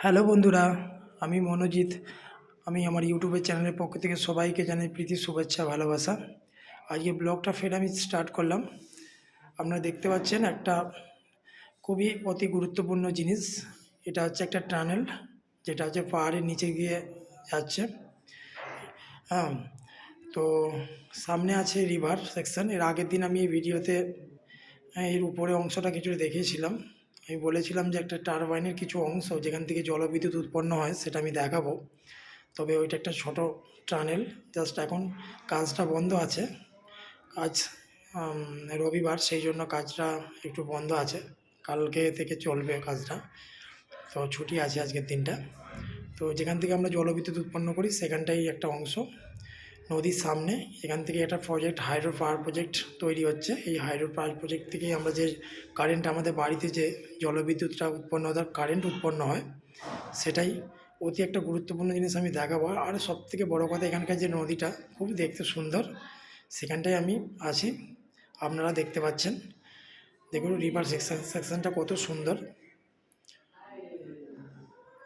Hello বন্ধুরা, আমি মনোজিৎ। আমি আমার ইউটিউবের চ্যানেলের পক্ষ থেকে সবাইকে জানাই প্রীতি শুভেচ্ছা ভালোবাসা। আজকে ব্লগটা ফের আমি স্টার্ট করলাম। আপনারা দেখতে পাচ্ছেন একটা খুবই অতি গুরুত্বপূর্ণ জিনিস। এটা হচ্ছে একটা টানেল, যেটা হচ্ছে পাহাড়ের নিচে গিয়ে যাচ্ছে। হ্যাঁ, তো সামনে আছে রিভার সেকশন। এর আগের দিন আমি এই ভিডিওতে এর উপরে অংশটা কিছু দেখিয়েছিলাম। আমি বলেছিলাম যে একটা টারবাইনের কিছু অংশ যেখান থেকে জলবিদ্যুৎ উৎপন্ন হয় সেটা আমি দেখাবো। তবে ওইটা একটা ছোট টানেল, জাস্ট এখন কাজটা বন্ধ আছে। কাজ রবিবার, সেই জন্য কাজটা একটু বন্ধ আছে। কালকে থেকে চলবে কাজটা, তো ছুটি আছে আজকের দিনটা। তো যেখান থেকে আমরা জলবিদ্যুৎ উৎপন্ন করি সেখানটাই একটা অংশ নদীর সামনে। এখান থেকে একটা প্রজেক্ট, হাইড্রো পাওয়ার প্রজেক্ট তৈরি হচ্ছে। এই হাইড্রো পাওয়ার প্রজেক্ট থেকেই আমরা যে কারেন্ট, আমাদের বাড়িতে যে জলবিদ্যুৎটা উৎপন্ন হয়, কারেন্ট উৎপন্ন হয়, সেটাই অতি একটা গুরুত্বপূর্ণ জিনিস আমি দেখাবো। আর সবথেকে বড় কথা, এখানকার যে নদীটা খুব দেখতে সুন্দর, সেখানটায় আমি আছি, আপনারা দেখতে পাচ্ছেন। দেখুন রিভার সেকশনটা কত সুন্দর।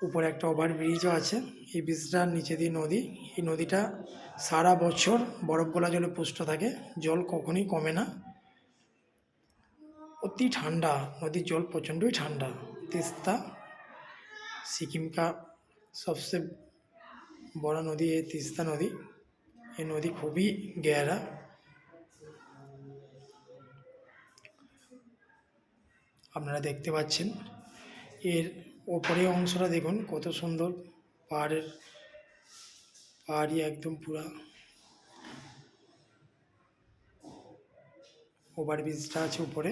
উপরে একটা ওভার ব্রিজও আছে। এই ব্রিজটার নিচে দিয়ে নদী। এই নদীটা সারা বছর বরফ গলা জলে পুষ্ট থাকে, জল কখনোই কমে না, অতি ঠান্ডা। নদীর জল প্রচণ্ডই ঠান্ডা। তিস্তা সিকিম কা সবসে বড় নদী এই তিস্তা নদী। এই নদী খুবই গেরা। আপনারা দেখতে পাচ্ছেন। এর ওপরে অংশটা দেখুন কত সুন্দর। পাহাড়ি একদম পুরা ওভার ব্রিজটা আছে উপরে।